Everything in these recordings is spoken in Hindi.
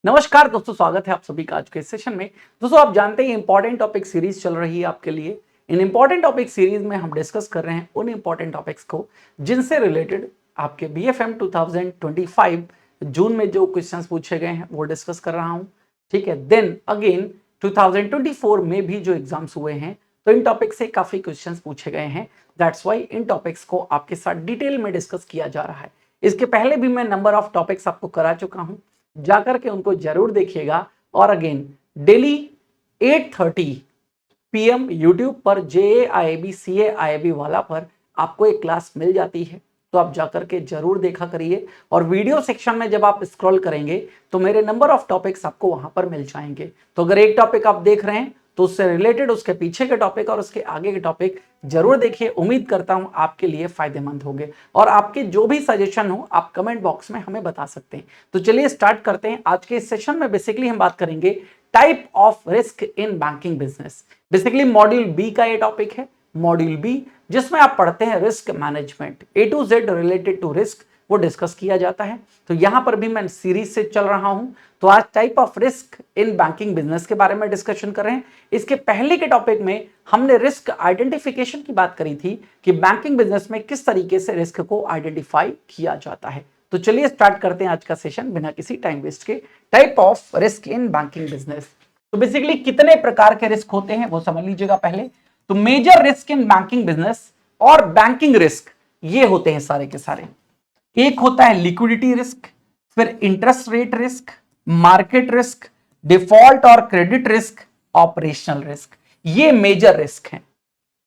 नमस्कार दोस्तों, स्वागत है आप सभी का आज के सेशन में। दोस्तों आप जानते हैं इंपॉर्टेंट टॉपिक सीरीज चल रही है आपके लिए। इन इंपॉर्टेंट टॉपिक सीरीज में हम डिस्कस कर रहे हैं उन इंपॉर्टेंट टॉपिक्स को जिनसे रिलेटेड आपके बीएफएम 2025 जून में जो क्वेश्चंस पूछे गए हैं वो डिस्कस कर रहा हूं। ठीक है, देन अगेन 2024 में भी जो एग्जाम्स हुए हैं तो इन टॉपिक से काफी क्वेश्चंस पूछे गए हैं। दैट्स वाई इन टॉपिक्स को आपके साथ डिटेल में डिस्कस किया जा रहा है। इसके पहले भी मैं नंबर ऑफ टॉपिक्स आपको करा चुका हूं, जाकर के उनको जरूर देखिएगा। और अगेन डेली 8:30 PM यूट्यूब पर JAIAB CAIAB वाला पर आपको एक क्लास मिल जाती है, तो आप जाकर के जरूर देखा करिए। और वीडियो सेक्शन में जब आप स्क्रॉल करेंगे तो मेरे नंबर ऑफ टॉपिक्स आपको वहां पर मिल जाएंगे। तो अगर एक टॉपिक आप देख रहे हैं तो उससे रिलेटेड उसके पीछे के टॉपिक और उसके आगे के टॉपिक जरूर देखिए। उम्मीद करता हूं आपके लिए फायदेमंद होंगे और आपके जो भी सजेशन हो आप कमेंट बॉक्स में हमें बता सकते हैं। तो चलिए स्टार्ट करते हैं। आज के इस सेशन में बेसिकली हम बात करेंगे type of risk in banking business. Basically module B का ये टॉपिक है, मॉड्यूल बी, जिसमें आप पढ़ते हैं risk management. A to Z related to risk वो डिस्कस किया जाता है। तो यहां पर भी मैं सीरीज से चल रहा हूं। तो आज type of risk in banking business के बारे में डिस्कशन कर रहे हैं। इसके पहले के टॉपिक में हमने रिस्क आइडेंटिफिकेशन की बात करी थी कि बैंकिंग बिजनेस में किस तरीके से रिस्क को आइडेंटिफाई किया जाता है। तो चलिए स्टार्ट करते हैं आज का सेशन बिना किसी टाइम वेस्ट के। Type of risk in banking business. तो बेसिकली कितने प्रकार के रिस्क होते हैं वो समझ लीजिएगा पहले। तो major risk in banking business और बैंकिंग रिस्क ये होते हैं सारे के सारे। एक होता है लिक्विडिटी रिस्क, फिर interest rate risk, market risk, default और क्रेडिट रिस्क, ऑपरेशनल रिस्क। ये मेजर रिस्क हैं।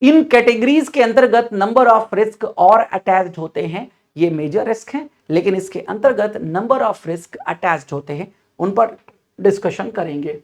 इन कैटेगरीज के अंतर्गत नंबर ऑफ रिस्क और अटैच्ड होते हैं। ये मेजर रिस्क हैं, लेकिन इसके अंतर्गत नंबर ऑफ रिस्क अटैच्ड होते हैं, उन पर डिस्कशन करेंगे।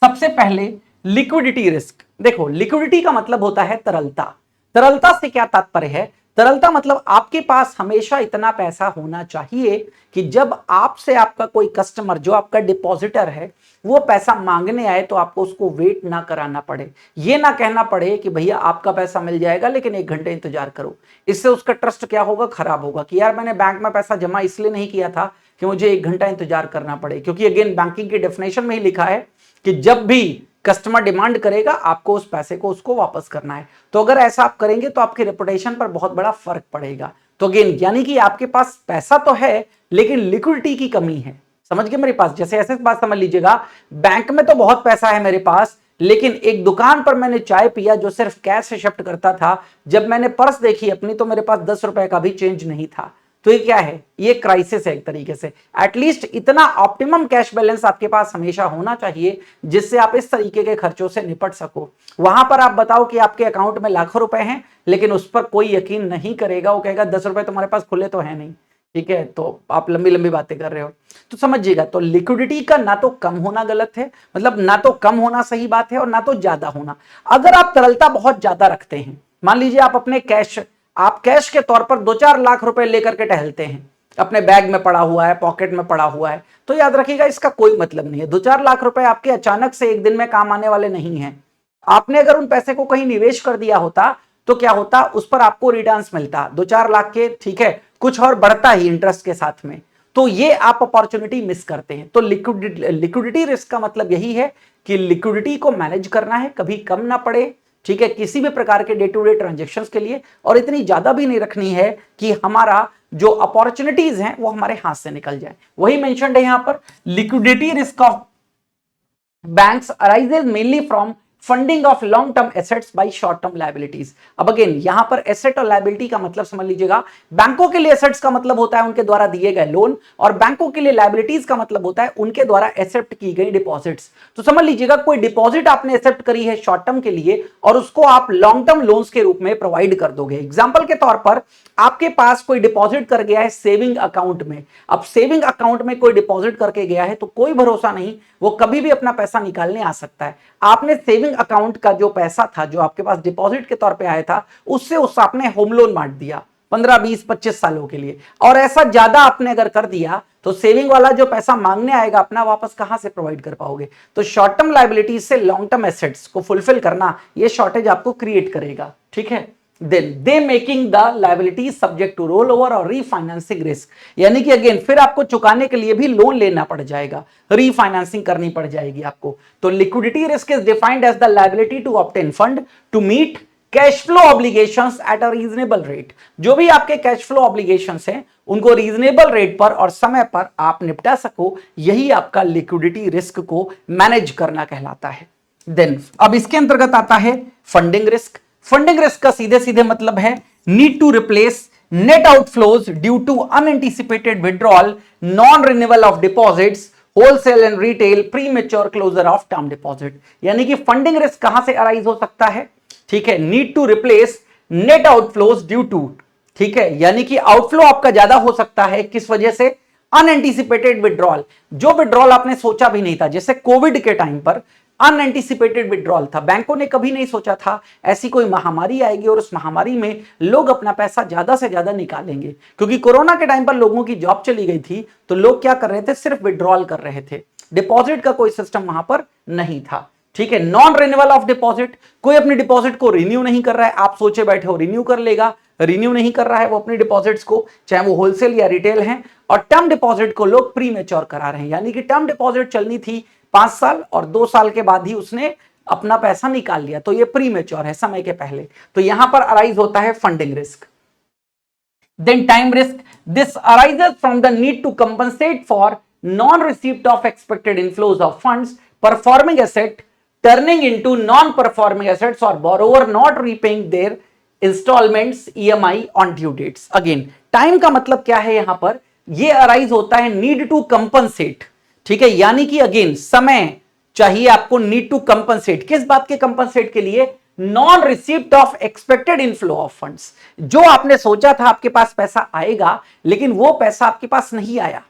सबसे पहले लिक्विडिटी रिस्क। देखो, लिक्विडिटी का मतलब होता है तरलता। तरलता से क्या तात्पर्य है? तरलता मतलब आपके पास हमेशा इतना पैसा होना चाहिए कि जब आपसे आपका कोई कस्टमर जो आपका डिपॉजिटर है वो पैसा मांगने आए तो आपको उसको वेट ना कराना पड़े। ये ना कहना पड़े कि भैया आपका पैसा मिल जाएगा लेकिन 1 घंटे इंतजार करो। इससे उसका ट्रस्ट क्या होगा? खराब होगा कि यार मैंने बैंक में पैसा जमा इसलिए नहीं किया था कि मुझे 1 घंटा इंतजार करना पड़े। क्योंकि अगेन बैंकिंग की डेफिनेशन में ही लिखा है कि जब भी कस्टमर डिमांड करेगा आपको उस पैसे को उसको वापस करना है। तो अगर ऐसा आप करेंगे तो आपकी रेपुटेशन पर बहुत बड़ा फर्क पड़ेगा। तो अगेन यानी कि आपके पास पैसा तो है लेकिन लिक्विडिटी की कमी है। समझ गए मेरे पास? जैसे ऐसे बात समझ लीजिएगा, बैंक में तो बहुत पैसा है मेरे पास, लेकिन एक दुकान पर मैंने चाय पिया जो सिर्फ कैश से शिफ्ट करता था, जब मैंने पर्स देखी अपनी तो मेरे पास 10 रुपए का भी चेंज नहीं था। तो ये क्या है? ये क्राइसिस है एक तरीके से। एटलीस्ट इतना ऑप्टिमम कैश बैलेंस आपके पास हमेशा होना चाहिए जिससे आप इस तरीके के खर्चों से निपट सको। वहां पर आप बताओ कि आपके अकाउंट में लाखों रुपए हैं, लेकिन उस पर कोई यकीन नहीं करेगा। वो कहेगा 10 रुपए तुम्हारे पास खुले तो है नहीं। ठीक है, तो आप लंबी लंबी बातें कर रहे हो। तो समझिएगा, तो लिक्विडिटी का ना तो कम होना गलत है, मतलब ना तो कम होना सही बात है और ना तो ज्यादा होना। अगर आप तरलता बहुत ज्यादा रखते हैं, मान लीजिए आप अपने आप कैश के तौर पर 2-4 लाख रुपए लेकर के टहलते हैं, अपने बैग में पड़ा हुआ है, पॉकेट में पड़ा हुआ है, तो याद रखिएगा इसका कोई मतलब नहीं है। 2-4 लाख रुपए आपके अचानक से एक दिन में काम आने वाले नहीं हैं। आपने अगर उन पैसे को कहीं निवेश कर दिया होता तो क्या होता? उस पर आपको रिटर्न्स मिलता 2-4 लाख के, ठीक है, कुछ और बढ़ता ही इंटरेस्ट के साथ में। तो ये आप अपॉर्चुनिटी मिस करते हैं। तो लिक्विडिटी रिस्क का मतलब यही है कि लिक्विडिटी को मैनेज करना है, कभी कम ना पड़े, ठीक है, किसी भी प्रकार के डे टू डे ट्रांजेक्शन्स के लिए, और इतनी ज्यादा भी नहीं रखनी है कि हमारा जो अपॉर्चुनिटीज हैं वो हमारे हाथ से निकल जाए। वही मेंशन्ड है यहां पर, liquidity risk of banks arises mainly from funding of long term assets bye short term liabilities. अब अगेन यहां पर एसेट और लायबिलिटी का मतलब समझ लीजिएगा। बैंकों के लिए एसेट्स का मतलब होता है उनके द्वारा दिए गए लोन, और बैंकों के लिए लायबिलिटीज का मतलब होता है उनके द्वारा एक्सेप्ट की गई डिपॉजिट्स। तो समझ लीजिएगा, कोई डिपॉजिट आपने एक्सेप्ट करी है शॉर्ट टर्म के लिए और उसको आप लॉन्ग टर्म लोन्स के रूप में प्रोवाइड कर दोगे। एग्जाम्पल के तौर पर आपके पास कोई डिपॉजिट कर गया है सेविंग अकाउंट में। अब सेविंग अकाउंट में कोई डिपॉजिट करके गया है तो कोई भरोसा नहीं, वो कभी भी अपना पैसा निकालने आ सकता है। आपने सेविंग अकाउंट का जो पैसा था जो आपके पास डिपॉजिट के तौर पे आया था, उससे आपने होम लोन बांट दिया 15, 20, 25 सालों के लिए, और ऐसा ज्यादा आपने अगर कर दिया तो सेविंग वाला जो पैसा मांगने आएगा अपना वापस कहां से प्रोवाइड कर पाओगे? तो शॉर्ट टर्म लायबिलिटीज से लॉन्ग टर्म एसेट्स को फुलफिल करना, ये शॉर्टेज आपको क्रिएट करेगा। ठीक है, then they making the liability subject to roll over और रीफाइनेंसिंग रिस्क, यानी कि अगेन फिर आपको चुकाने के लिए भी लोन लेना पड़ जाएगा, रीफाइनेंसिंग करनी पड़ जाएगी आपको। तो liquidity risk is defined as the liability to obtain fund to meet cash flow obligations at a reasonable rate. जो भी आपके कैश फ्लो ऑब्लिगेशंस हैं उनको रीजनेबल रेट पर और समय पर आप निपटा सको, यही आपका लिक्विडिटी रिस्क को मैनेज करना कहलाता है। देन अब इसके अंतर्गत आता है फंडिंग रिस्क। फंडिंग रिस्क का सीधे सीधे मतलब है need to replace net outflows due to unanticipated withdrawal, non renewal of deposits, wholesale and retail, premature closure of term deposit. यानी कि फंडिंग रिस्क कहां से अराइज हो सकता है, ठीक है, need to replace net outflows due to, ठीक है, यानी कि आउटफ्लो आपका ज्यादा हो सकता है किस वजह से, अनएंटिसिपेटेड विड्रॉल, जो विड्रॉल आपने सोचा भी नहीं था, जैसे कोविड के टाइम पर अनएंटिसिपेटेड विड्रॉल था, बैंकों ने कभी नहीं सोचा था ऐसी कोई महामारी आएगी और उस महामारी में लोग अपना पैसा ज्यादा से ज्यादा निकालेंगे, क्योंकि कोरोना के टाइम पर लोगों की जॉब चली गई थी, तो लोग क्या कर रहे थे, सिर्फ विड्रॉल कर रहे थे, डिपॉजिट का कोई सिस्टम वहां पर नहीं था, ठीक है। नॉन रिन्यूअल ऑफ डिपॉजिट, कोई अपनी डिपॉजिट को रिन्यू नहीं कर रहा है, आप सोचे बैठे हो रिन्यू कर लेगा, रिन्यू नहीं कर रहा है वो अपनी डिपॉजिट्स को, चाहे वो होलसेल या रिटेल हैं, और टर्म डिपॉजिट को लोग प्री मैच्योर करा रहे हैं, यानी कि टर्म डिपॉजिट चलनी थी 5 साल और 2 साल के बाद ही उसने अपना पैसा निकाल लिया, तो ये प्री मैच्योर है, समय के पहले, तो यहां पर अराइज होता है funding risk. Then time risk, this arises from the need to compensate for non receipt of expected inflows of funds, performing asset turning into non-performing assets or borrower not repaying their installments EMI on due dates। Again, time का मतलब क्या है यहां पर, ये अराइज होता है नीड टू कंपनसेट, ठीक है, यानी कि अगेन समय चाहिए आपको, नीड टू कंपनसेट, किस बात के कंपनसेट के लिए, non receipt of expected inflow of funds, जो आपने सोचा था आपके पास पैसा आएगा लेकिन वो पैसा आपके पास नहीं आया,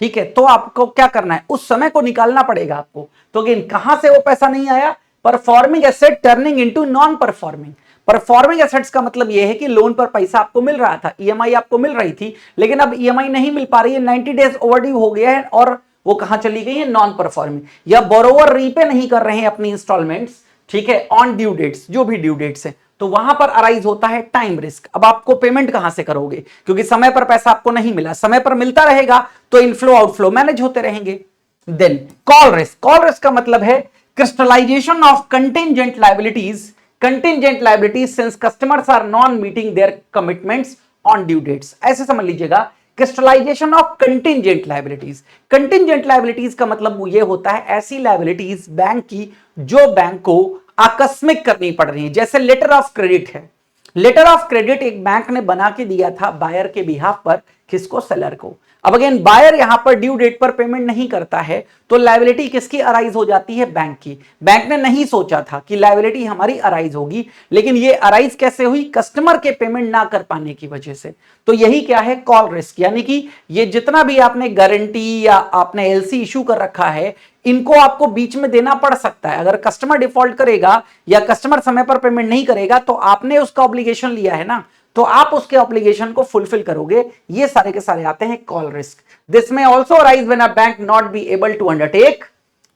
ठीक है, तो आपको क्या करना है, उस समय को निकालना पड़ेगा आपको। तो अगेन कहां से वो पैसा नहीं आया, performing asset turning into non performing. Performing assets का मतलब यह है कि लोन पर पैसा आपको मिल रहा था, ईएमआई आपको मिल रही थी, लेकिन अब ईएमआई नहीं मिल पा रही है, 90 डेज ओवरड्यू हो गया है और वो कहां चली गई है, नॉन परफॉर्मिंग, या बोरोवर रीपे नहीं कर रहे हैं अपनी इंस्टॉलमेंट्स, ठीक है, ऑन ड्यू डेट्स, जो भी ड्यू डेट्स है, तो वहां पर अराइज होता है टाइम रिस्क। अब आपको पेमेंट कहां से करोगे, क्योंकि समय पर पैसा आपको नहीं मिला, समय पर मिलता रहेगा तो इनफ्लो आउटफ्लो मैनेज होते रहेंगे। Then call risk, call risk का मतलब है crystallisation of contingent liabilities, contingent liabilities since customers are non meeting their commitments on due dates. ऐसे समझ लीजिएगा, crystallisation of contingent liabilities, contingent liabilities का मतलब ये होता है ऐसी लायबिलिटीज बैंक की जो बैंक को आकस्मिक करनी पड़ रही है, जैसे लेटर ऑफ क्रेडिट है, लेटर ऑफ क्रेडिट एक बैंक ने बना के दिया था बायर के बिहाफ पर, किसको, सेलर को। अब अगेन बायर यहां पर ड्यू डेट पर पेमेंट नहीं करता है तो लायबिलिटी किसकी अराइज हो जाती है, बैंक की। बैंक ने नहीं सोचा था कि लायबिलिटी हमारी अराइज होगी, लेकिन ये अराइज कैसे हुई, कस्टमर के पेमेंट ना कर पाने की वजह से। तो यही क्या है, कॉल रिस्क, यानी कि ये जितना भी आपने गारंटी या आपने एलसी इशू कर रखा है, इनको आपको बीच में देना पड़ सकता है। अगर कस्टमर डिफॉल्ट करेगा या कस्टमर समय पर पेमेंट नहीं करेगा तो आपने उसका ऑब्लिगेशन लिया है ना, तो आप उसके ऑब्लिगेशन को फुलफिल करोगे। ये सारे के सारे आते हैं कॉल रिस्क। दिस में also arise when a bank not be able to undertake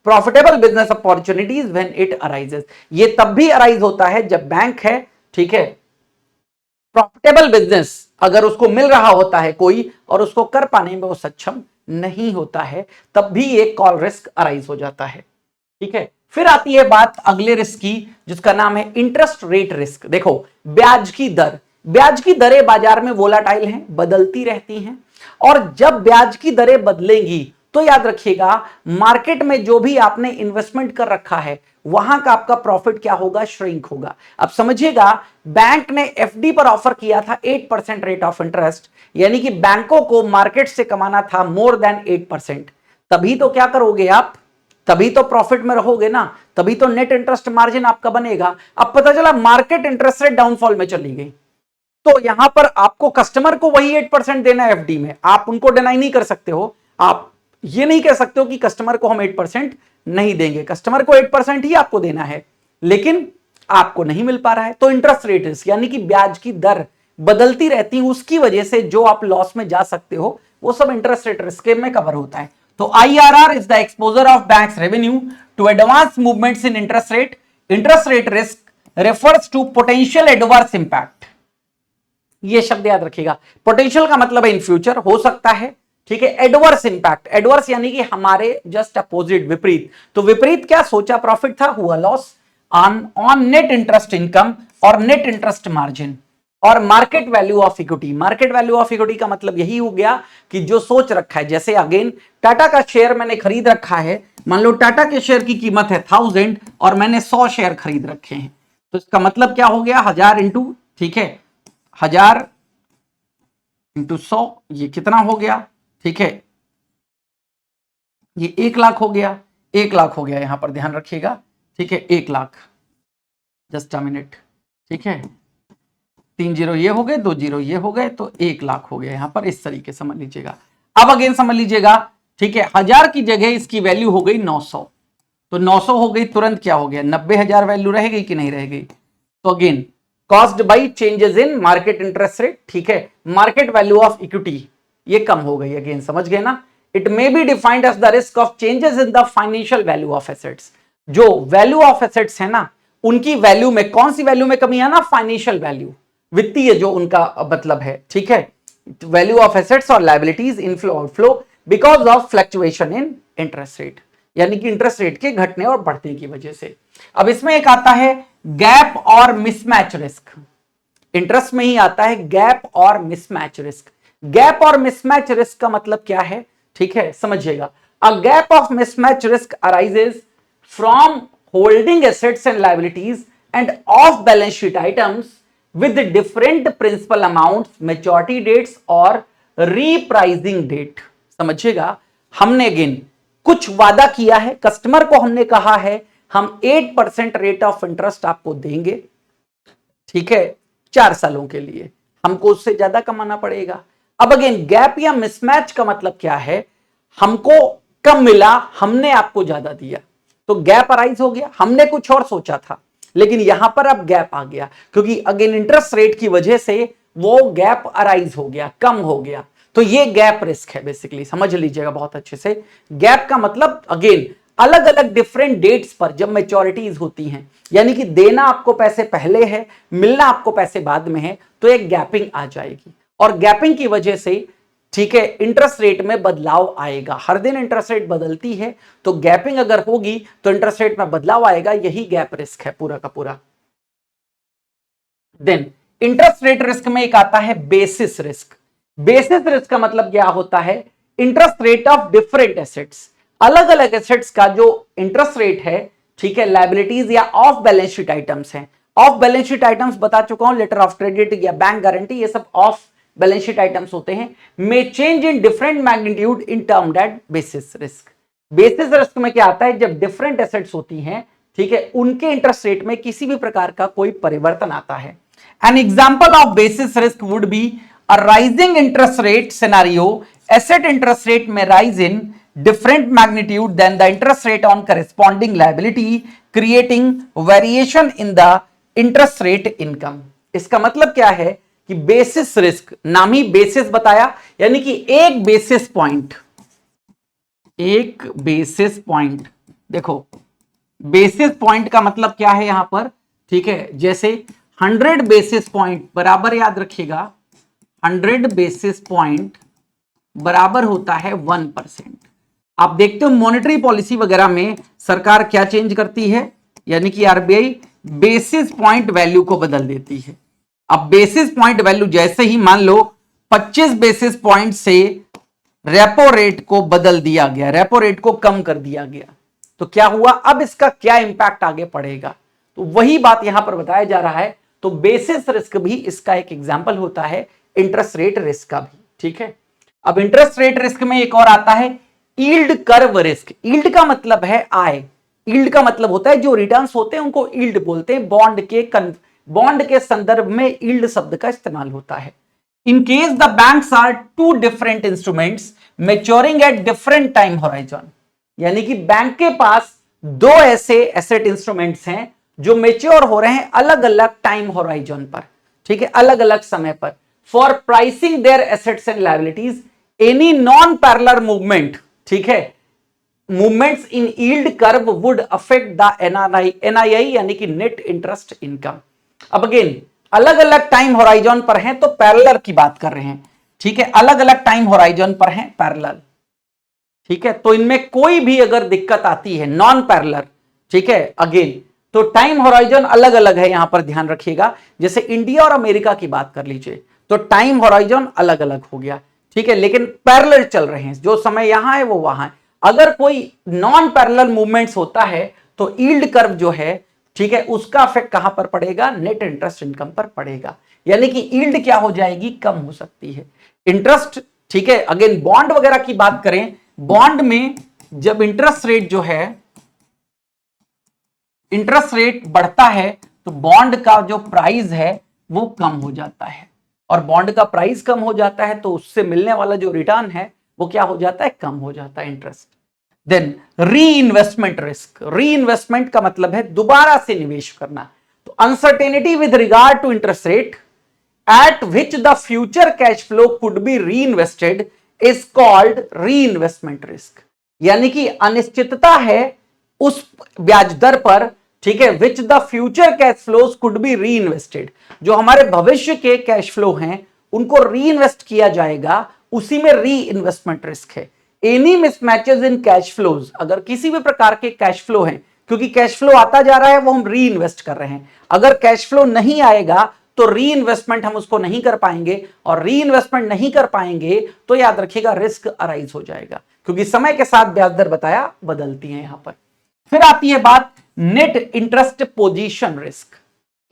profitable business opportunities when it arises. ये तब भी अराइज होता है जब बैंक है, ठीक है, प्रॉफिटेबल बिजनेस अगर उसको मिल रहा होता है कोई और उसको कर पाने में वो सक्षम नहीं होता है, तब भी एक कॉल रिस्क अराइज हो जाता है, ठीक है। फिर आती है बात अगले रिस्क की, जिसका नाम है इंटरेस्ट रेट रिस्क। देखो, ब्याज की दर, ब्याज की दरें बाजार में वोलाटाइल हैं, बदलती रहती हैं, और जब ब्याज की दरें बदलेंगी तो याद रखिएगा मार्केट में जो भी आपने इन्वेस्टमेंट कर रखा है वहां का आपका प्रॉफिट क्या होगा, श्रिंक होगा। अब समझिएगा, बैंक ने एफडी पर ऑफर किया था 8% रेट ऑफ इंटरेस्ट, यानी कि बैंकों को मार्केट से कमाना था मोर देन 8%, तभी तो क्या करोगे आप, तभी तो प्रॉफिट में रहोगे ना, तभी तो नेट इंटरेस्ट मार्जिन आपका बनेगा। अब पता चला मार्केट इंटरेस्ट रेट डाउनफॉल में चली गई, तो यहां पर आपको कस्टमर को वही 8% देना है एफडी में, आप उनको डिनाई नहीं कर सकते हो। आप ये नहीं कह सकते हो कि कस्टमर को हम 8% नहीं देंगे, कस्टमर को 8% ही आपको देना है, लेकिन आपको नहीं मिल पा रहा है। तो इंटरेस्ट रेट रिस्क, यानी कि ब्याज की दर बदलती रहती है, उसकी वजह से जो आप लॉस में जा सकते हो वो सब इंटरेस्ट रेट रिस्क में कवर होता है। तो IRR is the exposure of banks revenue to advance movements in interest rate. Interest rate risk refers to potential adverse impact. ये शब्द याद रखिएगा। पोटेंशियल का मतलब है इन फ्यूचर, हो सकता है, ठीक है। एडवर्स इंपैक्ट, एडवर्स यानी कि हमारे जस्ट अपोजिट, विपरीत। तो विपरीत क्या सोचा, प्रॉफिट था, हुआ loss on net interest income और नेट इंटरेस्ट मार्जिन और market value of equity. Market value of equity का मतलब यही हो गया कि जो सोच रखा है, जैसे अगेन टाटा का शेयर मैंने खरीद रखा है, मान लो टाटा के शेयर की कीमत है 1000 और मैंने 100 शेयर खरीद रखे हैं, तो इसका मतलब क्या हो गया, 1000 इंटू, ठीक है, 1000 इंटू 100, ये कितना हो गया, ठीक है, ये 1 लाख हो गया, 1 लाख हो गया, यहां पर ध्यान रखिएगा, ठीक है, 1 लाख, जस्ट अ मिनट, ठीक है, 3 जीरो ये हो गए, 2 जीरो ये हो गए, तो 1 लाख हो गया यहां पर, इस तरीके से समझ लीजिएगा। अब अगेन समझ लीजिएगा, ठीक है, 1000 की जगह इसकी वैल्यू हो गई 900, तो 900 हो गई, तुरंत क्या हो गया, 90,000 वैल्यू रहेगी कि नहीं रहेगी। तो again caused by changes in market interest rate, ठीक है, मार्केट वैल्यू ऑफ इक्विटी ये कम हो गई, अगेन समझ गए ना। It may be defined as the risk of changes in the financial value of assets. जो वैल्यू ऑफ एसेट्स है ना, उनकी वैल्यू में, कौन सी वैल्यू में कमी है ना, फाइनेंशियल वैल्यू, वित्तीय जो उनका मतलब है, ठीक है, वैल्यू ऑफ एसेट्स और liabilities, inflow outflow because of fluctuation in interest rate, यानी कि इंटरेस्ट रेट के घटने और बढ़ने की वजह से। अब इसमें एक आता है गैप और मिसमैच रिस्क, इंटरेस्ट में ही आता है गैप और मिसमैच रिस्क। गैप और मिसमैच रिस्क का मतलब क्या है, ठीक है, समझिएगा। A gap of mismatch risk arises from holding assets and liabilities end of balance sheet items with different principal amounts, maturity dates और repricing date। समझिएगा, हमने अगेन कुछ वादा किया है, कस्टमर को हमने कहा है हम 8% रेट ऑफ इंटरेस्ट आपको देंगे, ठीक है, 4 सालों के लिए, हमको उससे ज्यादा कमाना पड़ेगा। अब अगेन गैप या मिसमैच का मतलब क्या है, हमको कम मिला, हमने आपको ज्यादा दिया, तो गैप अराइज हो गया, हमने कुछ और सोचा था, लेकिन यहां पर अब गैप आ गया, क्योंकि अगेन इंटरेस्ट रेट की वजह से वो गैप अराइज हो गया, कम हो गया, तो ये गैप रिस्क है बेसिकली, समझ लीजिएगा बहुत अच्छे से। गैप का मतलब अगेन अलग अलग डिफरेंट डेट्स पर जब मैच्योरिटीज होती हैं, यानी कि देना आपको पैसे पहले है, मिलना आपको पैसे बाद में है, तो एक गैपिंग आ जाएगी, और गैपिंग की वजह से, ठीक है, इंटरेस्ट रेट में बदलाव आएगा। हर दिन इंटरेस्ट रेट बदलती है, तो गैपिंग अगर होगी तो इंटरेस्ट रेट में बदलाव आएगा, यही गैप रिस्क है पूरा का पूरा। देन इंटरेस्ट रेट रिस्क में एक आता है बेसिस रिस्क। बेसिस रिस्क का मतलब क्या होता है, interest rate of different assets, अलग अलग एसेट्स का जो इंटरेस्ट रेट है, ठीक है, लायबिलिटीज या ऑफ बैलेंस शीट आइटम्स हैं। ऑफ बैलेंस शीट आइटम्स बता चुका हूं, लेटर ऑफ क्रेडिट या बैंक गारंटी, ये सब ऑफ बैलेंस शीट आइटम्स होते हैं। मे change in different magnitude in term that basis risk. Basis risk में क्या आता है, जब डिफरेंट एसेट्स होती हैं, ठीक है, उनके इंटरेस्ट रेट में किसी भी प्रकार का कोई परिवर्तन आता है। An example of basis risk would be a rising interest rate scenario, asset interest rate में rise in different magnitude than the interest rate on corresponding liability, creating variation in the interest rate income। इसका मतलब क्या है कि बेसिस रिस्क, नाम ही बेसिस बताया, यानी कि एक बेसिस पॉइंट, एक बेसिस पॉइंट, देखो बेसिस पॉइंट का मतलब क्या है यहां पर, ठीक है, जैसे 100 बेसिस पॉइंट बराबर, याद रखिएगा, 100 बेसिस पॉइंट बराबर होता है 1%। आप देखते हो मॉनेटरी पॉलिसी वगैरह में सरकार क्या चेंज करती है, यानी कि आरबीआई बेसिस पॉइंट वैल्यू को बदल देती है। अब बेसिस पॉइंट वैल्यू जैसे ही मान लो 25 बेसिस पॉइंट से रेपो रेट को बदल दिया गया, रेपो रेट को कम कर दिया गया, तो क्या हुआ, अब इसका क्या इंपैक्ट आगे पड़ेगा, तो वही बात यहां पर बताया जा रहा है। तो बेसिस रिस्क भी इसका एक एग्जांपल होता है, इंटरेस्ट रेट रिस्क का भी, ठीक है। अब इंटरेस्ट रेट रिस्क में एक और आता है यील्ड कर्व रिस्क। यील्ड का मतलब है आय, यील्ड का मतलब होता है जो रिटर्न्स होते हैं उनको यील्ड बोलते हैं, बॉन्ड के संदर्भ में यील्ड शब्द का इस्तेमाल होता है। In case the banks are two different instruments maturing at different time horizon, यानी कि बैंक के पास दो ऐसे एसेट इंस्ट्रूमेंट्स हैं जो मैच्योर हो रहे हैं अलग अलग टाइम होराइजन पर, ठीक है, अलग अलग समय पर। For pricing their assets and liabilities any non parallel movement, ठीक है, movements in yield curve would affect the NII यानी कि नेट इंटरेस्ट इनकम। अब अगेन अलग अलग टाइम होराइजन पर हैं तो पैरेलल की बात कर रहे हैं, ठीक है, अलग अलग टाइम होराइजन पर हैं पैरेलल, ठीक है, तो इनमें कोई भी अगर दिक्कत आती है नॉन पैरेलल, ठीक है, अगेन तो टाइम होराइजन अलग अलग है, यहां पर ध्यान रखिएगा। जैसे इंडिया और अमेरिका की बात कर लीजिए तो टाइम होराइजन अलग अलग हो गया, ठीक है, लेकिन पैरेलल चल रहे हैं, जो समय यहां है वो वहां है। अगर कोई नॉन पैरेलल मूवमेंट्स होता है तो यील्ड कर्व जो है, ठीक है, उसका इफेक्ट कहां पर पड़ेगा, नेट इंटरेस्ट इनकम पर पड़ेगा, यानी कि यील्ड क्या हो जाएगी, कम हो सकती है। इंटरेस्ट, ठीक है, अगेन बॉन्ड वगैरह की बात करें, बॉन्ड में जब इंटरेस्ट रेट जो है, इंटरेस्ट रेट बढ़ता है तो बॉन्ड का जो प्राइस है वो कम हो जाता है, और बॉन्ड का प्राइस कम हो जाता है तो उससे मिलने वाला जो रिटर्न है वो क्या हो जाता है, कम हो जाता है interest. Then reinvestment risk, reinvestment का मतलब है दोबारा से निवेश करना, तो uncertainty with regard to interest rate at which the future cash flow could be reinvested is called reinvestment risk, यानी कि अनिश्चितता है उस ब्याज दर पर, ठीक है, विच the future cash flows could be री इन्वेस्टेड, जो हमारे भविष्य के कैश फ्लो हैं उनको री इन्वेस्ट किया जाएगा, उसी में री इन्वेस्टमेंट रिस्क है। एनी मिसमैचेस इन कैश फ्लोज, अगर किसी भी प्रकार के कैश फ्लो हैं, क्योंकि कैश फ्लो आता जा रहा है वो हम री इन्वेस्ट कर रहे हैं, अगर कैश फ्लो नहीं आएगा तो री इन्वेस्टमेंट हम उसको नहीं कर पाएंगे, और री इन्वेस्टमेंट नहीं कर पाएंगे तो याद रखिएगा रिस्क अराइज हो जाएगा, क्योंकि समय के साथ ब्याज दर बताया बदलती है यहां पर। फिर आती है बात net interest position risk.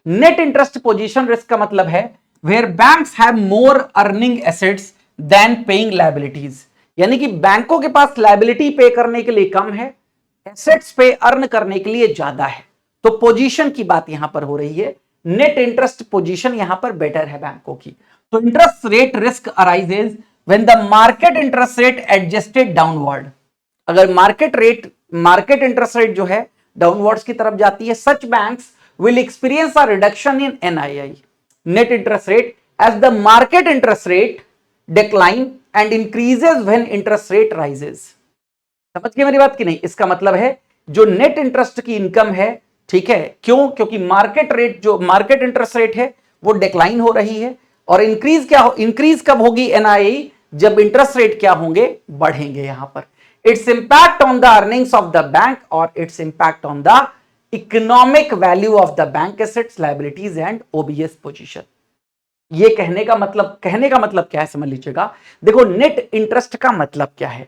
Net interest position risk का मतलब है where banks have more earning assets than paying liabilities, यानी कि बैंकों के पास लायबिलिटी पे करने के लिए कम है, एसेट्स पे अर्न करने के लिए ज्यादा है, तो पोजीशन की बात यहां पर हो रही है। नेट इंटरेस्ट पोजीशन यहां पर बेटर है बैंकों की। तो interest rate risk arises when the market interest rate adjusted downward, अगर मार्केट इंटरेस्ट रेट जो है डाउनवर्ड्स की तरफ जाती है, such banks will experience a reduction in NII net interest rate as the market interest rate decline and increases when interest rate rises. समझ गए मेरी बात की नहीं? इसका मतलब है जो नेट इंटरेस्ट की इनकम है, ठीक है, क्यों, क्योंकि मार्केट रेट जो मार्केट इंटरेस्ट रेट है वो डिक्लाइन हो रही है, और इंक्रीज कब होगी एनआईआई, जब इंटरेस्ट रेट क्या होंगे, बढ़ेंगे यहां पर। Its impact on the earnings of the bank or its impact on the economic value of the bank assets, liabilities and OBS position। ये कहने का मतलब क्या है, समझ लीजिएगा। देखो नेट इंटरेस्ट का मतलब क्या है,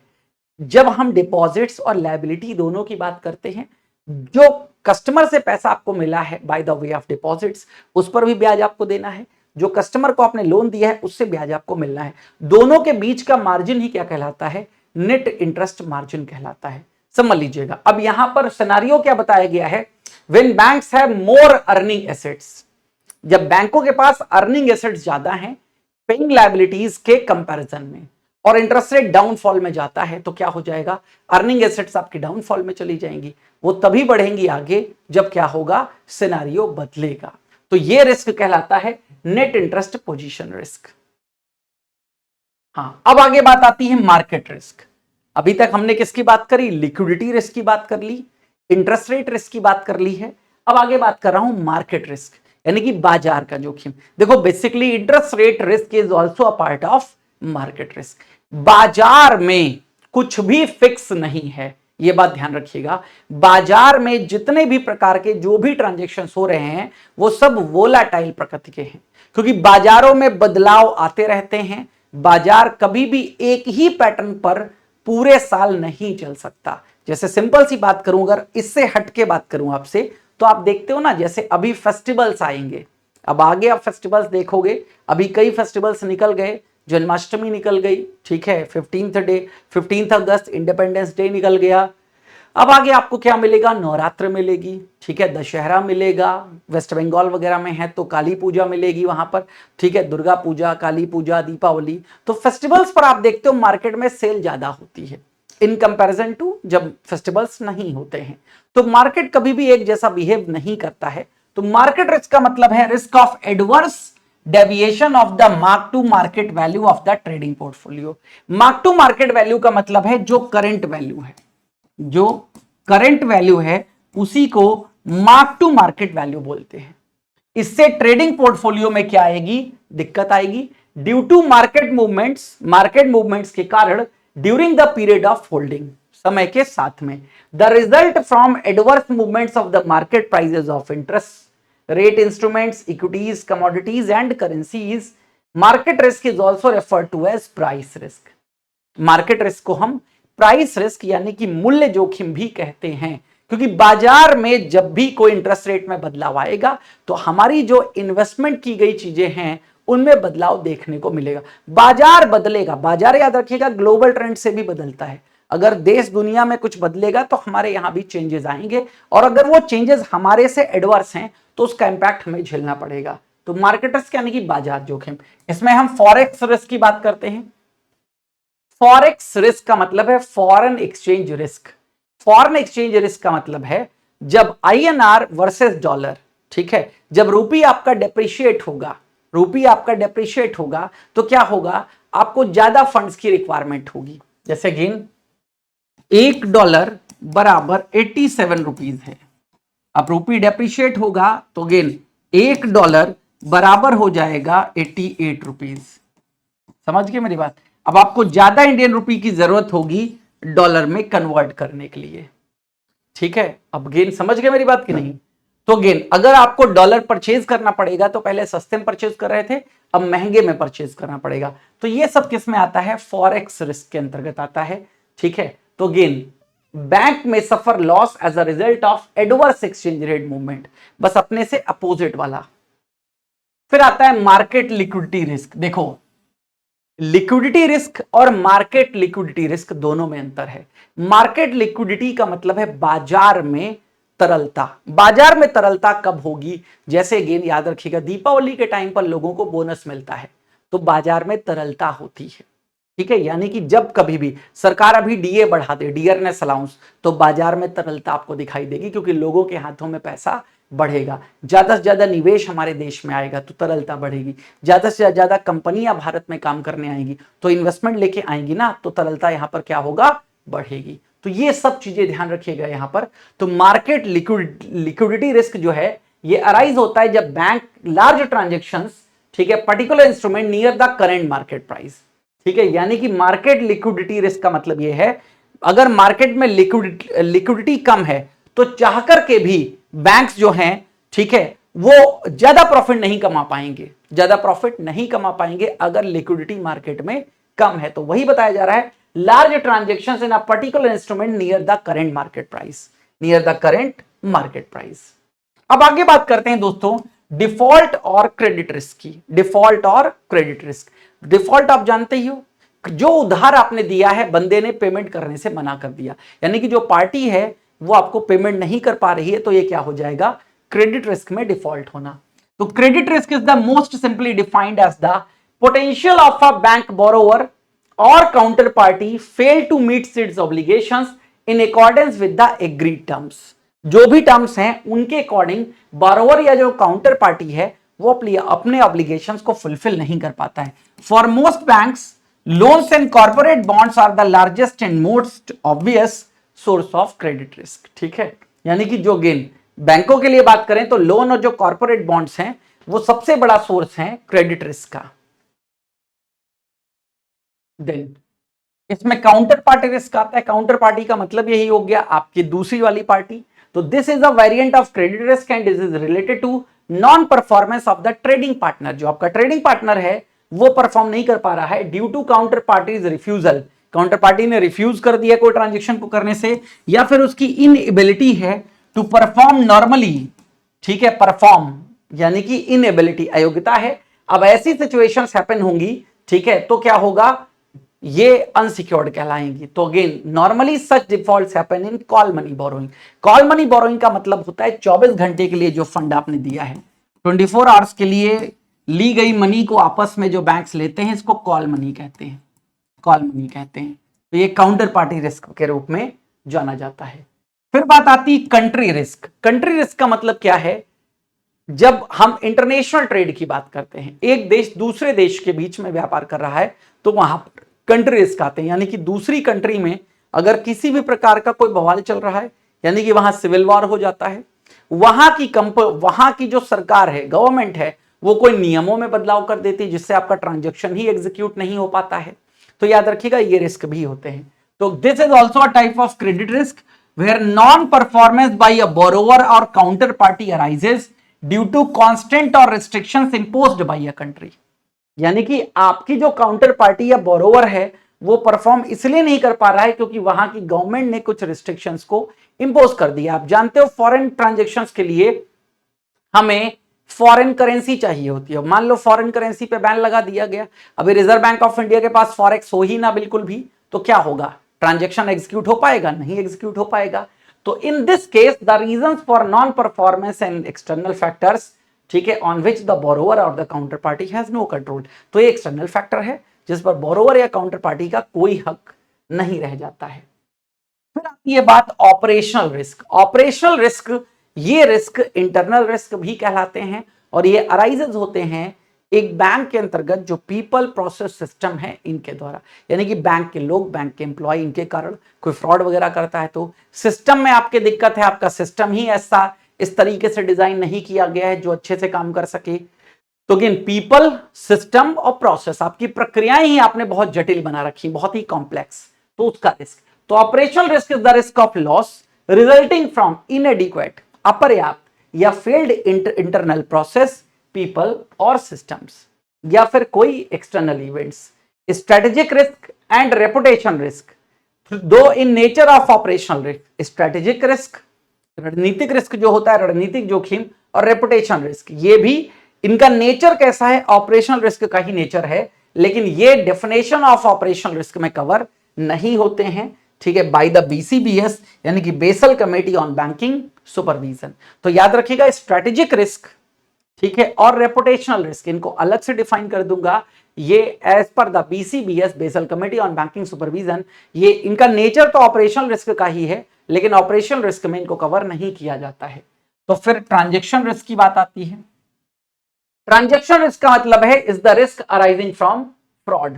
जब हम डिपॉजिट्स और लायबिलिटी दोनों की बात करते हैं, जो कस्टमर से पैसा आपको मिला है by the way of deposits, उस पर भी ब्याज आपको देना है, जो कस्टमर को आपने लोन दिया है उससे ब्याज आपको मिलना है, दोनों के बीच का मार्जिन ही क्या कहलाता है, नेट इंटरेस्ट मार्जिन कहलाता है। समझ लीजिएगा। अब यहां पर सिनेरियो क्या बताया गया है, when banks have more earning assets, जब बैंकों के पास अर्निंग एसेट्स ज्यादा हैं पेइंग लायबिलिटीज के कंपैरिजन में, और इंटरेस्ट रेट डाउनफॉल में जाता है, तो क्या हो जाएगा, अर्निंग एसेट्स आपकी डाउनफॉल में चली जाएंगी, वो तभी बढ़ेंगी आगे जब क्या होगा, सिनेरियो बदलेगा। तो ये रिस्क कहलाता है नेट इंटरेस्ट पोजीशन रिस्क। हाँ, अब आगे बात आती है मार्केट रिस्क। अभी तक हमने किसकी बात करी, लिक्विडिटी रिस्क की बात कर ली, इंटरेस्ट रेट रिस्क की बात कर ली है, अब आगे बात कर रहा हूं मार्केट रिस्क, यानी कि बाजार का जोखिम। देखो basically interest rate risk is also a part of market risk. बाजार में कुछ भी फिक्स नहीं है, ये बात ध्यान रखिएगा। बाजार में जितने भी प्रकार के जो भी ट्रांजेक्शन हो रहे हैं वो सब वोलाटाइल प्रकृति के हैं, क्योंकि बाजारों में बदलाव आते रहते हैं, बाजार कभी भी एक ही पैटर्न पर पूरे साल नहीं चल सकता। जैसे सिंपल सी बात करूं, अगर इससे हटके बात करूं आपसे, तो आप देखते हो ना, जैसे अभी फेस्टिवल्स आएंगे, अब आगे आप फेस्टिवल्स देखोगे, अभी कई फेस्टिवल्स निकल गए, जन्माष्टमी निकल गई, ठीक है, 15 अगस्त इंडिपेंडेंस डे निकल गया, अब आगे आपको क्या मिलेगा, नवरात्र मिलेगी, ठीक है, दशहरा मिलेगा, वेस्ट बंगाल वगैरह में है तो काली पूजा मिलेगी वहां पर, ठीक है, दुर्गा पूजा, काली पूजा, दीपावली। तो फेस्टिवल्स पर आप देखते हो मार्केट में सेल ज्यादा होती है इन कंपैरिजन टू जब फेस्टिवल्स नहीं होते हैं, तो मार्केट कभी भी एक जैसा बिहेव नहीं करता है। तो मार्केट रिस्क का मतलब है risk of adverse deviation of the mark to market value of the trading portfolio. Mark to market value का मतलब है जो करंट वैल्यू है, जो करंट वैल्यू है उसी को मार्क टू मार्केट वैल्यू बोलते हैं। इससे ट्रेडिंग पोर्टफोलियो में क्या आएगी, दिक्कत आएगी। ड्यू टू मार्केट मूवमेंट्स के कारण during the period of holding, समय के साथ में, the result from adverse movements of the market prices of interest rate instruments, equities, commodities and currencies, market risk is also referred to as price risk. Market रिस्क को हम प्राइस रिस्क यानी कि मूल्य जोखिम भी कहते हैं, क्योंकि बाजार में जब भी कोई इंटरेस्ट रेट में बदलाव आएगा तो हमारी जो इन्वेस्टमेंट की गई चीजें हैं उनमें बदलाव देखने को मिलेगा। बाजार बदलेगा, बाजार याद रखिएगा ग्लोबल ट्रेंड से भी बदलता है। अगर देश दुनिया में कुछ बदलेगा तो हमारे यहां भी चेंजेस आएंगे, और अगर वो चेंजेस हमारे से एडवर्स हैं तो उसका इंपैक्ट हमें झेलना पड़ेगा। तो मार्केट रिस्क यानी कि बाजार जोखिम। इसमें हम फॉरेक्स रिस्क की बात करते हैं। फॉरेक्स रिस्क का मतलब है foreign exchange risk. Foreign exchange risk का मतलब है जब INR वर्सेस डॉलर, ठीक है, जब रूपी आपका डेप्रिशिएट होगा तो क्या होगा, आपको ज्यादा फंड्स की रिक्वायरमेंट होगी। जैसे अगेन $1 बराबर 87 रुपीज है। अब रूपी डेप्रिशिएट होगा तो अगेन $1 बराबर हो जाएगा 88 रुपीज। समझ गए मेरी बात। अब आपको ज्यादा इंडियन रुपी की जरूरत होगी डॉलर में कन्वर्ट करने के लिए, ठीक है। अब गेन समझ गए मेरी बात कि नहीं। तो गेन अगर आपको डॉलर परचेज करना पड़ेगा तो पहले सस्ते में परचेज कर रहे थे, अब महंगे में परचेज करना पड़ेगा। तो ये सब किस में आता है, फॉरेक्स रिस्क के अंतर्गत आता है, ठीक है। तो गेन बैंक में suffer loss as a result of adverse exchange rate movement, बस अपने से अपोजिट वाला। फिर आता है मार्केट लिक्विडिटी रिस्क। देखो लिक्विडिटी रिस्क और मार्केट लिक्विडिटी रिस्क दोनों में अंतर है। मार्केट लिक्विडिटी का मतलब है बाजार में तरलता। बाजार में तरलता कब होगी, जैसे गेन याद रखिएगा दीपावली के टाइम पर लोगों को बोनस मिलता है तो बाजार में तरलता होती है, ठीक है। यानी कि जब कभी भी सरकार अभी DA बढ़ा दे, डियरनेस अलाउंस, तो बाजार में तरलता आपको दिखाई देगी, क्योंकि लोगों के हाथों में पैसा बढ़ेगा। ज्यादा से ज्यादा निवेश हमारे देश में आएगा तो तरलता बढ़ेगी। ज्यादा से ज्यादा कंपनियां भारत में काम करने आएंगी तो इन्वेस्टमेंट लेके आएंगी ना, तो तरलता यहां पर क्या होगा, बढ़ेगी। तो ये सब चीजें ध्यान रखिएगा यहां पर। तो मार्केट लिक्विडिटी रिस्क जो है ये अराइज होता है जब बैंक लार्ज ट्रांजेक्शंस, ठीक है, particular instrument near the current market price, ठीक है। यानी कि मार्केट लिक्विडिटी रिस्क का मतलब यह है अगर मार्केट में लिक्विडिटी कम है तो चाहकर के भी बैंक्स जो हैं, ठीक है, वो ज्यादा प्रॉफिट नहीं कमा पाएंगे, अगर लिक्विडिटी मार्केट में कम है। तो वही बताया जा रहा है large transactions in a particular instrument near the current market price. अब आगे बात करते हैं दोस्तों डिफॉल्ट और क्रेडिट रिस्क की। डिफॉल्ट आप जानते ही हो, जो उधार आपने दिया है बंदे ने पेमेंट करने से मना कर दिया, यानी कि जो पार्टी है वो आपको पेमेंट नहीं कर पा रही है, तो ये क्या हो जाएगा, क्रेडिट रिस्क में डिफॉल्ट होना। तो credit risk is the most simply defined as the potential of a bank borrower or counterparty fail to meet its obligations in accordance with the agreed terms. जो भी टर्म्स हैं उनके अकॉर्डिंग बोरोवर या जो काउंटर पार्टी है वो अपने ऑब्लिगेशंस को फुलफिल नहीं कर पाता है। For most banks loans and corporate bonds are the largest and most obvious source of credit risk, ठीक है। यानी कि जो गेन बैंकों के लिए बात करें तो लोन और जो कॉर्पोरेट बॉन्ड्स हैं वो सबसे बड़ा सोर्स है क्रेडिट रिस्क का। देन इसमें काउंटर पार्टी रिस्क आता है। काउंटर पार्टी का मतलब यही हो गया आपकी दूसरी वाली पार्टी। तो this is a variant of credit risk and this is related to non performance of the trading partner. जो आपका ट्रेडिंग पार्टनर है वो परफॉर्म नहीं कर पा रहा है due to counter parties refusal. Counter party ने रिफ्यूज कर दिया कोई ट्रांजेक्शन को करने से, या फिर उसकी इनएबिलिटी है टू परफॉर्म नॉर्मली, ठीक है, परफॉर्म यानी कि इनएबिलिटी, अयोग्यता है। अब ऐसी सिचुएशंस हैपन होंगी, ठीक है, तो क्या होगा, ये अनसिक्योर्ड कहलाएंगी। तो again normally such defaults happen in call money borrowing. Call money borrowing का मतलब होता है 24 घंटे के लिए जो फंड आपने दिया है, 24 आवर्स के लिए ली गई मनी को आपस में जो बैंक्स लेते हैं इसको कॉल मनी कहते हैं, तो ये काउंटर पार्टी रिस्क के रूप में जाना जाता है। फिर बात आती है कंट्री रिस्क। कंट्री रिस्क का मतलब क्या है, जब हम इंटरनेशनल ट्रेड की बात करते हैं, एक देश दूसरे देश के बीच में व्यापार कर रहा है तो वहां पर कंट्री रिस्क आते हैं, यानी कि दूसरी कंट्री में अगर किसी भी प्रकार का कोई बवाल चल रहा है, यानी कि वहां सिविल वॉर हो जाता है, वहां की जो सरकार है, गवर्नमेंट है, वो कोई नियमों में बदलाव कर देती है जिससे आपका ट्रांजैक्शन ही एग्जीक्यूट नहीं हो पाता है, तो याद रखिएगा ये रिस्क भी होते हैं। तो this is also a type of credit risk where non performance by a borrower or counterparty arises due to constraints or restrictions imposed by a country. यानी कि आपकी जो काउंटर पार्टी या बोरोवर है वो परफॉर्म इसलिए नहीं कर पा रहा है क्योंकि वहां की गवर्नमेंट ने कुछ रिस्ट्रिक्शंस को इंपोज कर दिया। आप जानते हो फॉरेन ट्रांजैक्शंस के लिए हमें फॉरेन करेंसी चाहिए होती है। मान लो फॉरेन करेंसी पे बैन लगा दिया गया, अभी रिजर्व बैंक ऑफ इंडिया के पास फॉरेक्स हो ही ना बिल्कुल भी, तो क्या होगा? ट्रांजैक्शन एग्जीक्यूट हो पाएगा? नहीं एग्जीक्यूट हो पाएगा। तो in this case the reasons for non performance and external factors, ठीक है, ऑन विच द बोरोवर और the counter party has no control. तो ये एक्सटर्नल फैक्टर है जिस पर बोरोवर या काउंटर पार्टी का कोई हक नहीं रह जाता है। फिर आती है बात ऑपरेशनल रिस्क। ऑपरेशनल रिस्क, ये रिस्क इंटरनल रिस्क भी कहलाते हैं और ये अराइजेज होते हैं एक बैंक के अंतर्गत जो पीपल प्रोसेस सिस्टम है इनके द्वारा, यानी कि बैंक के लोग, बैंक के एम्प्लॉय, इनके कारण कोई फ्रॉड वगैरह करता है तो सिस्टम में आपके दिक्कत है, आपका सिस्टम ही ऐसा इस तरीके से डिजाइन नहीं किया गया है जो अच्छे से काम कर सके। तो अगेन पीपल, सिस्टम और प्रोसेस, आपकी प्रक्रियाएं ही आपने बहुत जटिल बना रखी, बहुत ही कॉम्प्लेक्स, तो उसका रिस्क। तो operational risk is the risk of loss resulting from inadequate, अपर्याप्त या फेल्ड इंटरनल प्रोसेस, पीपल और सिस्टम्स, या फिर कोई external events. Strategic risk and reputation risk, दो in nature of operational risk. Strategic risk, रणनीतिक रिस्क जो होता है, रणनीतिक जोखिम, और रेपुटेशन रिस्क, ये भी इनका नेचर कैसा है? ऑपरेशनल रिस्क का ही नेचर है, लेकिन ये डेफिनेशन ऑफ ऑपरेशनल रिस्क में कवर नहीं होते हैं, ठीक है, बाय द बीसीबीएस, यानी कि basal committee on banking supervision. तो याद रखिएगा स्ट्रेटेजिक रिस्क, ठीक है, और रेपुटेशनल रिस्क, इनको अलग से डिफाइन कर दूंगा। ये as per the BCBS, Basel committee on banking supervision, ये इनका नेचर तो ऑपरेशनल रिस्क का ही है, लेकिन ऑपरेशनल रिस्क में इनको कवर नहीं किया जाता है। तो फिर ट्रांजैक्शन रिस्क की बात आती है। ट्रांजैक्शन रिस्क का मतलब है is the risk arising from fraud.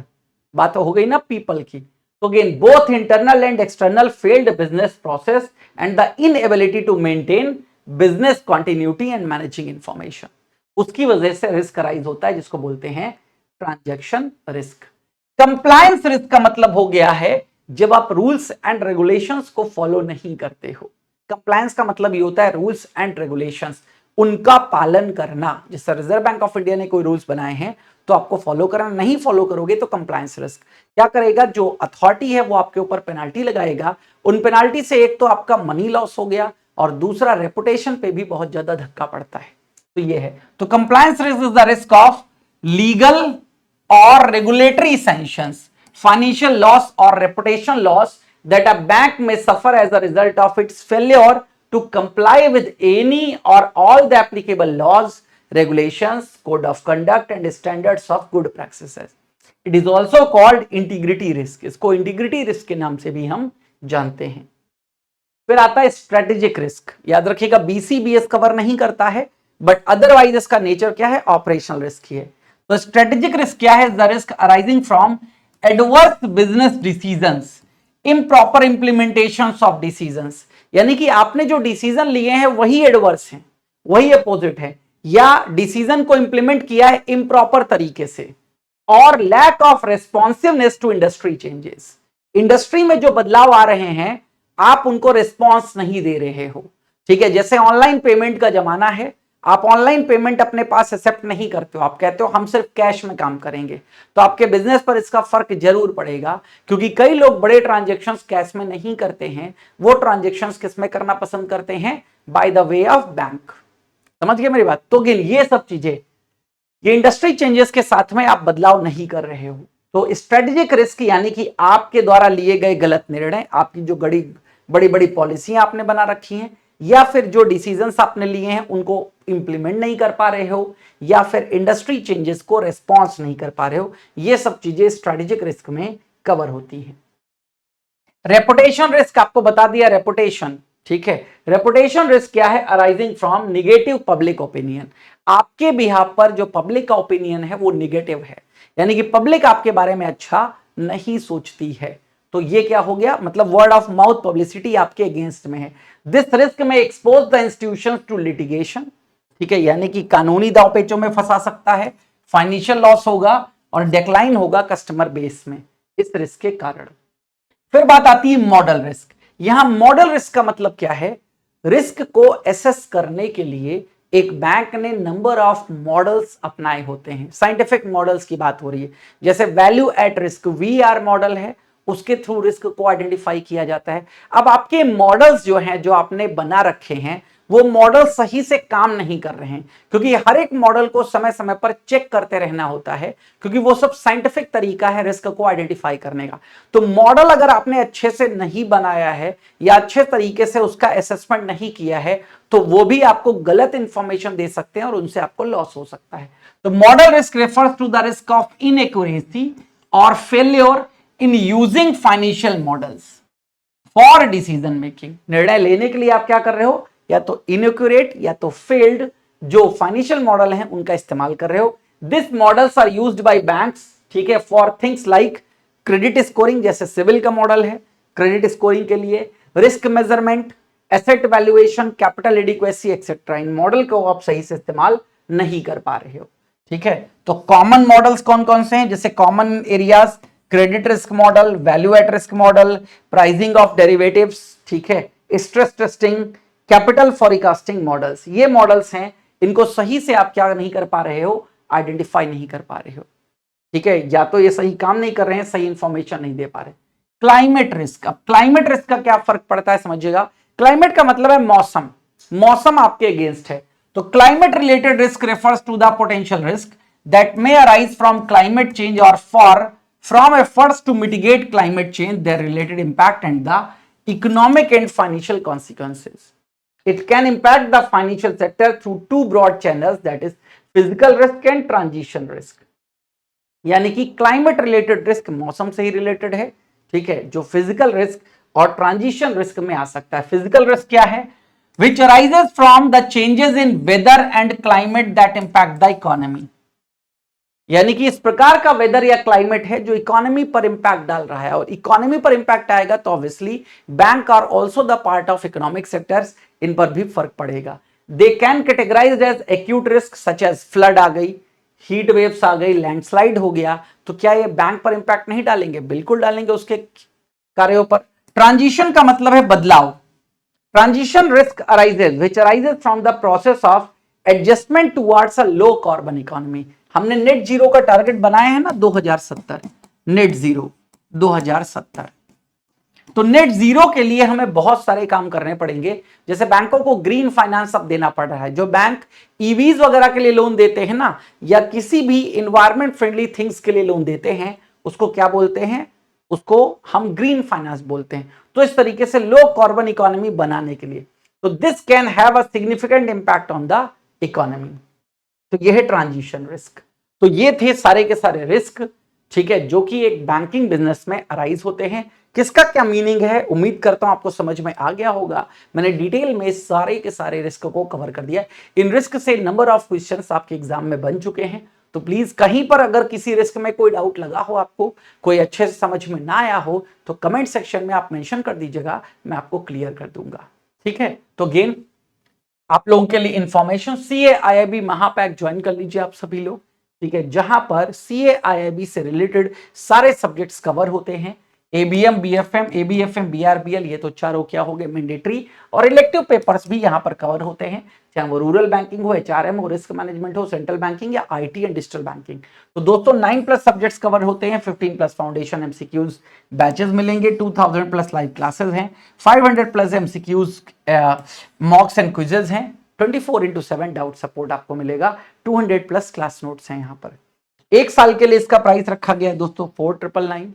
बात हो गई ना पीपल की। तो again both internal and external failed business process and the inability to maintain business continuity and managing information, उसकी वजह से रिस्क अराइज होता है जिसको बोलते हैं ट्रांजैक्शन रिस्क। कंप्लायंस रिस्क का मतलब हो गया है जब आप रूल्स एंड रेगुलेशंस को फॉलो नहीं करते हो। कंप्लायंस का मतलब ये होता है रूल्स एंड रेगुलेशंस, उनका पालन करना। जैसे रिजर्व बैंक ऑफ इंडिया ने कोई रूल्स बनाए हैं तो आपको फॉलो करना, नहीं फॉलो करोगे तो कंप्लायंस रिस्क क्या करेगा? जो अथॉरिटी है वो आपके ऊपर पेनाल्टी लगाएगा। उन पेनाल्टी से एक तो आपका मनी लॉस हो गया और दूसरा रेपुटेशन पे भी बहुत ज्यादा धक्का पड़ता है। तो ये है, तो compliance risk is the risk of legal और रेगुलेटरी सैंक्शंस, फाइनेंशियल लॉस और reputation loss that a bank may suffer as a result of its failure to comply with any or all the applicable laws, regulations, code of conduct and standards of good practices. It is also called integrity risk. इसको integrity risk के नाम से भी हम जानते हैं। फिर आता है स्ट्रेटेजिक रिस्क। याद रखिएगा बीसीबीएस कवर नहीं करता है, बट अदरवाइज इसका नेचर क्या है? ऑपरेशनल रिस्क ही है। तो स्ट्रेटेजिक रिस्क क्या है? The risk arising from adverse business decisions, improper implementation of decisions, यानी कि आपने जो डिसीजन लिए हैं वही एडवर्स हैं, वही अपोजिट है, या डिसीजन को इंप्लीमेंट किया है इम्प्रॉपर तरीके से, और lack of responsiveness to industry changes, industry में जो बदलाव आ रहे हैं आप उनको रिस्पॉन्स नहीं दे रहे हो, ठीक है। जैसे ऑनलाइन पेमेंट का जमाना है, आप ऑनलाइन पेमेंट अपने पास एक्सेप्ट नहीं करते हो, आप कहते हो हम सिर्फ कैश में काम करेंगे, तो आपके बिजनेस पर इसका फर्क जरूर पड़ेगा, क्योंकि कई लोग बड़े ट्रांजैक्शंस कैश में नहीं करते हैं, वो ट्रांजैक्शंस किस में करना पसंद करते हैं? By the way of bank. समझ गए मेरी बात? तो ये सब चीजें, ये इंडस्ट्री चेंजेस के साथ में आप बदलाव नहीं कर रहे हो। तो स्ट्रेटेजिक रिस्क यानी कि आपके द्वारा लिए गए गलत निर्णय, आपकी जो बड़ी बड़ी पॉलिसियां आपने बना रखी हैं, या फिर जो डिसीजंस आपने लिए हैं उनको इंप्लीमेंट नहीं कर पा रहे हो, या फिर इंडस्ट्री चेंजेस को रिस्पॉन्स नहीं कर पा रहे हो, ये सब चीजें स्ट्रेटेजिक रिस्क में कवर होती हैं। रेपुटेशन रिस्क आपको बता दिया, रेपुटेशन, ठीक है। रेपुटेशन रिस्क क्या है? Arising from negative public opinion, आपके बिहाफ पर जो पब्लिक का ओपिनियन है वो निगेटिव है, यानी कि पब्लिक आपके बारे में अच्छा नहीं सोचती है, तो ये क्या हो गया, मतलब वर्ड ऑफ माउथ पब्लिसिटी आपके अगेंस्ट में है। दिस रिस्क में expose the institutions to litigation, ठीक है, यानी कि कानूनी दांव पेचों में फंसा सकता है, फाइनेंशियल लॉस होगा और डिक्लाइन होगा कस्टमर बेस में इस रिस्क के कारण। फिर बात आती है मॉडल रिस्क। यहां मॉडल रिस्क का मतलब क्या है, रिस्क को एसेस करने के लिए एक बैंक ने नंबर ऑफ मॉडल्स अपनाए होते हैं, साइंटिफिक मॉडल्स की बात हो रही है, जैसे value at risk VR model है, उसके थ्रू रिस्क को आइडेंटिफाई किया जाता है। अब आपके मॉडल्स जो हैं, जो आपने बना रखे हैं, वो मॉडल सही से काम नहीं कर रहे हैं, क्योंकि हर एक मॉडल को समय समय पर चेक करते रहना होता है, क्योंकि वो सब साइंटिफिक तरीका है रिस्क को आइडेंटिफाई करने का। तो मॉडल अगर आपने अच्छे से नहीं बनाया है या अच्छे तरीके से उसका असेसमेंट नहीं किया है, तो वो भी आपको गलत इंफॉर्मेशन दे सकते हैं और उनसे आपको लॉस हो सकता है। तो model risk refers to the risk of inaccuracy or failure in using financial models for decision making. निर्णय लेने के लिए आप क्या कर रहे हो, या तो इनएक्यूरेट या तो फेल्ड जो फाइनेंशियल मॉडल हैं उनका इस्तेमाल कर रहे हो। This models are used by banks, ठीक है, for things like credit scoring, जैसे सिविल का मॉडल है क्रेडिट स्कोरिंग के लिए, risk measurement, asset valuation, capital adequacy etcetera. इन मॉडल को आप सही से इस्तेमाल नहीं कर पा रहे हो, ठीक है। तो कॉमन मॉडल्स कौन कौन से हैं, जैसे common areas, credit risk model, value at risk model, pricing of derivatives, ठीक है, stress testing, capital forecasting models. ये मॉडल्स हैं, इनको सही से आप क्या नहीं कर पा रहे हो, आइडेंटिफाई नहीं कर पा रहे हो, ठीक है, या तो ये सही काम नहीं कर रहे हैं, सही इंफॉर्मेशन नहीं दे पा रहे। क्लाइमेट रिस्क, अब क्लाइमेट रिस्क का क्या फर्क पड़ता है समझिएगा। क्लाइमेट का मतलब है मौसम, मौसम आपके अगेंस्ट है। तो climate related risk refers to the potential risk that may arise from climate change और from efforts to mitigate climate change, their related impact and the economic and financial consequences. It can impact the financial sector through two broad channels, that is physical risk and transition risk. यानी कि क्लाइमेट रिलेटेड रिस्क मौसम से ही रिलेटेड है, ठीक है, जो फिजिकल रिस्क और ट्रांजिशन रिस्क में आ सकता है। फिजिकल रिस्क क्या है, which arises from the changes in weather and climate that impact the economy. यानी कि इस प्रकार का वेदर या क्लाइमेट है जो इकोनॉमी पर इंपैक्ट डाल रहा है, और इकोनॉमी पर इंपैक्ट आएगा तो obviously bank are also the part of economic sectors, इन पर भी फर्क पड़ेगा। They can categorized as acute risk such as flood आ गई, हीट वेव्स आ गई, लैंडस्लाइड हो गया, तो क्या ये बैंक पर इंपैक्ट नहीं डालेंगे, बिल्कुल डालेंगे उसके कार्यों पर। ट्रांजिशन का मतलब है बदलाव। Transition risk arises which arises from the process of adjustment towards a low carbon economy. हमने नेट जीरो का टारगेट बनाया है ना 2070, नेट जीरो 2070। तो नेट जीरो के लिए हमें बहुत सारे काम करने पड़ेंगे, जैसे बैंकों को ग्रीन फाइनेंस अब देना पड़ रहा है। जो बैंक ईवीज वगैरह के लिए लोन देते हैं ना, या किसी भी इन्वायरमेंट फ्रेंडली थिंग्स के लिए लोन देते हैं, उसको क्या बोलते हैं, उसको हम ग्रीन फाइनेंस बोलते हैं। तो इस तरीके से लो कार्बन इकोनॉमी बनाने के लिए, तो this can have a significant impact on the economy. तो यह है ट्रांजिशन रिस्क। तो ये थे सारे के सारे रिस्क, ठीक है, जो कि एक बैंकिंग बिजनेस में अराइज होते हैं। किसका क्या मीनिंग है, उम्मीद करता हूं आपको समझ में आ गया होगा। मैंने डिटेल में सारे के सारे रिस्क को कवर कर दिया। इन रिस्क से नंबर ऑफ क्वेश्चंस आपके एग्जाम में बन चुके हैं, तो प्लीज कहीं पर अगर किसी रिस्क में कोई डाउट लगा हो, आपको कोई अच्छे से समझ में ना आया हो, तो कमेंट सेक्शन में आप मेंशन कर दीजिएगा, मैं आपको क्लियर कर दूंगा, ठीक है। तो अगेन आप लोगों के लिए इंफॉर्मेशन, CA-IIB महापैक ज्वाइन कर लीजिए आप सभी लोग, ठीक है, जहां पर CA-IIB से रिलेटेड सारे सब्जेक्ट्स कवर होते हैं। ABM, BFM, ABFM, BRBL, ये तो चारों क्या हो गए मैंडेटरी, और इलेक्टिव पेपर्स भी यहां पर कवर होते हैं, चाहे वो रूरल बैंकिंग हो, HRM हो, रिस्क मैनेजमेंट हो, सेंट्रल बैंकिंग या IT एंड डिजिटल बैंकिंग। तो दोस्तों 9+ सब्जेक्ट्स कवर होते हैं, 15+ फाउंडेशन MCQs बैचेस मिलेंगे, 2000+ लाइव क्लासेस हैं, 500+ MCQs मॉक्स एंड क्विजेस हैं, 24/7 डाउट सपोर्ट आपको मिलेगा, 200+ क्लास नोट्स हैं यहाँ पर। 1 साल के लिए इसका प्राइस रखा गया है दोस्तों 4999,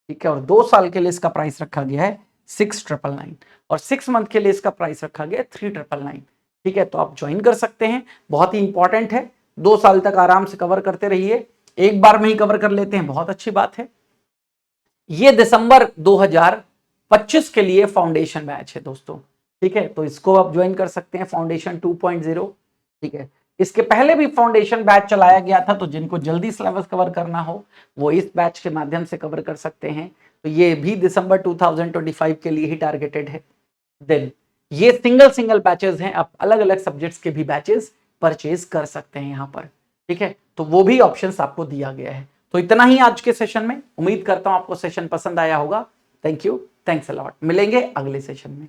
ठीक है, और 2 साल के लिए इसका प्राइस रखा गया है 6999, और 6 मंथ के लिए इसका प्राइस रखा गया है 3999, ठीक है। तो आप ज्वाइन कर सकते हैं, बहुत ही इंपॉर्टेंट है, 2 साल तक आराम से कवर करते रहिए, एक बार में ही कवर कर लेते हैं, बहुत अच्छी बात है। ये दिसंबर 2025 के लिए फाउंडेशन बैच है दोस्तों, ठीक है, तो इसको आप ज्वाइन कर सकते हैं, फाउंडेशन 2.0, ठीक है। इसके पहले भी फाउंडेशन बैच चलाया गया था, तो जिनको जल्दी सिलेबस कवर करना हो वो इस बैच के माध्यम से कवर कर सकते हैं। तो ये भी दिसंबर 2025 के लिए ही टारगेटेड है। देन ये सिंगल बैचेस हैं, आप अलग अलग सब्जेक्ट्स के भी बैचेस परचेज कर सकते हैं यहाँ पर, ठीक है। तो वो भी ऑप्शंस आपको दिया गया है। तो इतना ही आज के सेशन में, उम्मीद करता हूं आपको सेशन पसंद आया होगा। Thank you, thanks a lot, मिलेंगे अगले सेशन में।